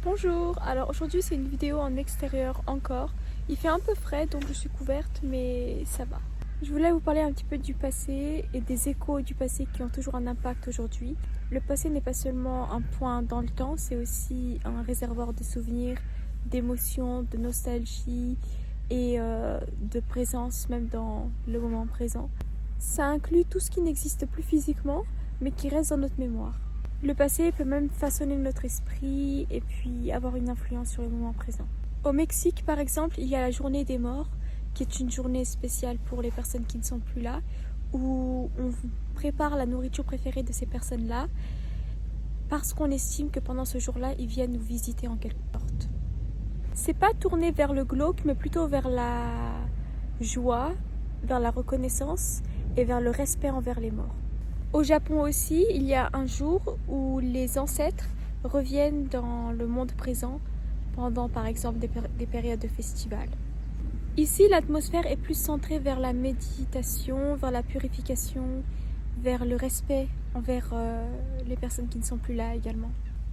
Bonjour, alors aujourd'hui c'est une vidéo en extérieur encore. Il fait un peu frais donc je suis couverte mais ça va. Je voulais vous parler un petit peu du passé et des échos du passé qui ont toujours un impact aujourd'hui. Le passé n'est pas seulement un point dans le temps, c'est aussi un réservoir de souvenirs, d'émotions, de nostalgie et de présence même dans le moment présent. Ça inclut tout ce qui n'existe plus physiquement mais qui reste dans notre mémoire. Le passé peut même façonner notre esprit et puis avoir une influence sur le moment présent. Au Mexique, par exemple, il y a la journée des morts, qui est une journée spéciale pour les personnes qui ne sont plus là, où on prépare la nourriture préférée de ces personnes-là, parce qu'on estime que pendant ce jour-là, ils viennent nous visiter en quelque sorte. C'est pas tourné vers le glauque, mais plutôt vers la joie, vers la reconnaissance et vers le respect envers les morts. Au Japon aussi, il y a un jour où les ancêtres reviennent dans le monde présent pendant par exemple des périodes de festival. Ici, l'atmosphère est plus centrée vers la méditation, vers la purification, vers le respect envers les personnes qui ne sont plus là également.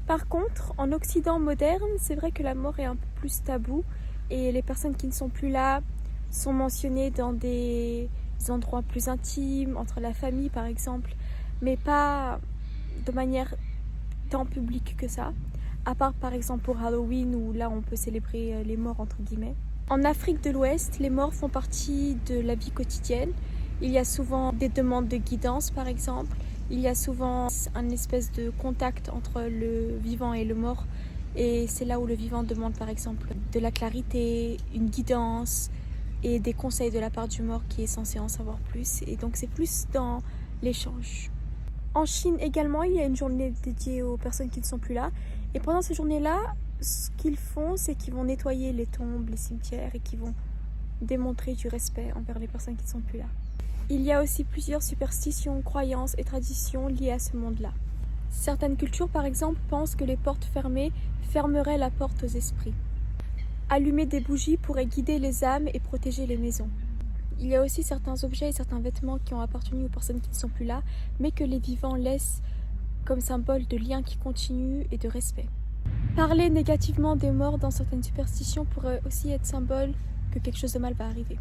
Par contre, en Occident moderne, c'est vrai que la mort est un peu plus tabou et les personnes qui ne sont plus là sont mentionnées dans des endroits plus intimes, entre la famille par exemple, mais pas de manière tant publique que ça, à part par exemple pour Halloween où là on peut célébrer les morts entre guillemets. En Afrique de l'Ouest, les morts font partie de la vie quotidienne. Il y a souvent des demandes de guidance par exemple, il y a souvent un espèce de contact entre le vivant et le mort et c'est là où le vivant demande par exemple de la clarité, une guidance et des conseils de la part du mort qui est censé en savoir plus, et donc c'est plus dans l'échange. En Chine également, il y a une journée dédiée aux personnes qui ne sont plus là, et pendant ces journées-là, ce qu'ils font, c'est qu'ils vont nettoyer les tombes, les cimetières, et qu'ils vont démontrer du respect envers les personnes qui ne sont plus là. Il y a aussi plusieurs superstitions, croyances et traditions liées à ce monde-là. Certaines cultures, par exemple, pensent que les portes fermées fermeraient la porte aux esprits. Allumer des bougies pourrait guider les âmes et protéger les maisons. Il y a aussi certains objets et certains vêtements qui ont appartenu aux personnes qui ne sont plus là, mais que les vivants laissent comme symbole de lien qui continue et de respect. Parler négativement des morts dans certaines superstitions pourrait aussi être symbole que quelque chose de mal va arriver.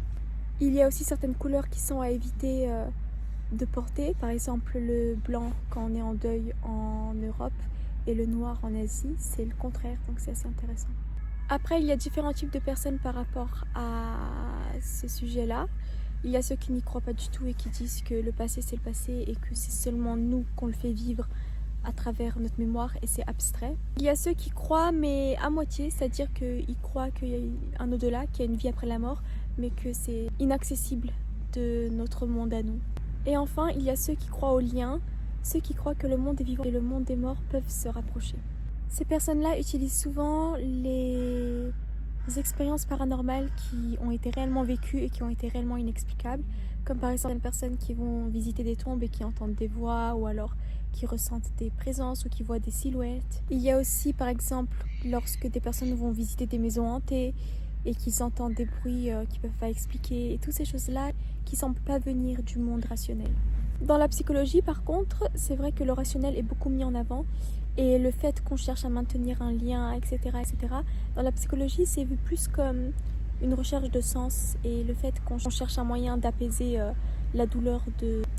Il y a aussi certaines couleurs qui sont à éviter de porter, par exemple le blanc quand on est en deuil en Europe et le noir en Asie, c'est le contraire, donc c'est assez intéressant. Après, il y a différents types de personnes par rapport à ce sujet-là. Il y a ceux qui n'y croient pas du tout et qui disent que le passé c'est le passé et que c'est seulement nous qu'on le fait vivre à travers notre mémoire et c'est abstrait. Il y a ceux qui croient mais à moitié, c'est-à-dire qu'ils croient qu'il y a un au-delà, qu'il y a une vie après la mort, mais que c'est inaccessible de notre monde à nous. Et enfin, il y a ceux qui croient au lien, ceux qui croient que le monde des vivants et le monde des morts peuvent se rapprocher. Ces personnes-là utilisent souvent les expériences paranormales qui ont été réellement vécues et qui ont été réellement inexplicables, comme par exemple des personnes qui vont visiter des tombes et qui entendent des voix ou alors qui ressentent des présences ou qui voient des silhouettes. Il y a aussi par exemple lorsque des personnes vont visiter des maisons hantées et qu'ils entendent des bruits qu'ils ne peuvent pas expliquer et toutes ces choses-là qui ne semblent pas venir du monde rationnel. Dans la psychologie par contre, c'est vrai que le rationnel est beaucoup mis en avant. Et le fait qu'on cherche à maintenir un lien, etc., dans la psychologie, c'est vu plus comme une recherche de sens et le fait qu'on cherche un moyen d'apaiser la douleur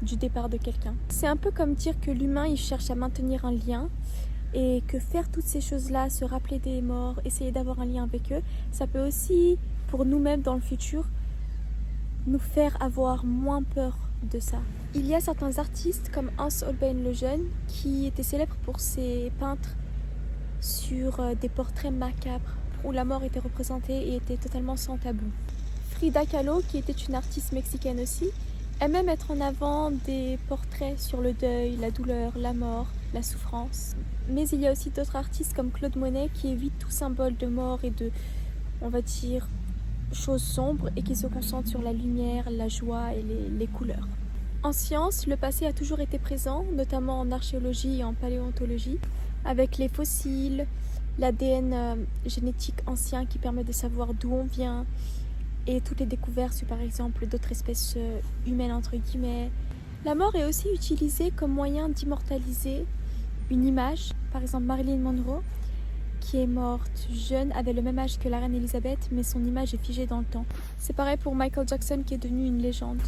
du départ de quelqu'un. C'est un peu comme dire que l'humain, il cherche à maintenir un lien et que faire toutes ces choses-là, se rappeler des morts, essayer d'avoir un lien avec eux, ça peut aussi, pour nous-mêmes dans le futur, nous faire avoir moins peur de ça. Il y a certains artistes comme Hans Holbein le Jeune qui était célèbre pour ses peintres sur des portraits macabres où la mort était représentée et était totalement sans tabou. Frida Kahlo, qui était une artiste mexicaine aussi, aime même mettre en avant des portraits sur le deuil, la douleur, la mort, la souffrance. Mais il y a aussi d'autres artistes comme Claude Monet qui évitent tout symbole de mort et de, on va dire, choses sombres et qui se concentrent sur la lumière, la joie et les couleurs. En science, le passé a toujours été présent, notamment en archéologie et en paléontologie, avec les fossiles, l'ADN génétique ancien qui permet de savoir d'où on vient, et toutes les découvertes sur par exemple d'autres espèces humaines entre guillemets. La mort est aussi utilisée comme moyen d'immortaliser une image, par exemple Marilyn Monroe, qui est morte jeune, avait le même âge que la reine Elisabeth, mais son image est figée dans le temps. C'est pareil pour Michael Jackson qui est devenu une légende.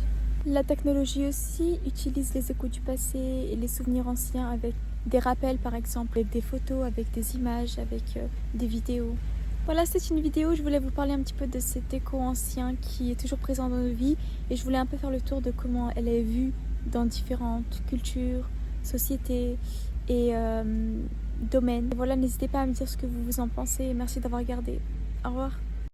La technologie aussi utilise les échos du passé et les souvenirs anciens avec des rappels par exemple, avec des photos, avec des images, avec des vidéos. Voilà, c'est une vidéo, je voulais vous parler un petit peu de cet écho ancien qui est toujours présent dans nos vies et je voulais un peu faire le tour de comment elle est vue dans différentes cultures, sociétés et domaines. Et voilà, n'hésitez pas à me dire ce que vous en pensez et merci d'avoir regardé. Au revoir.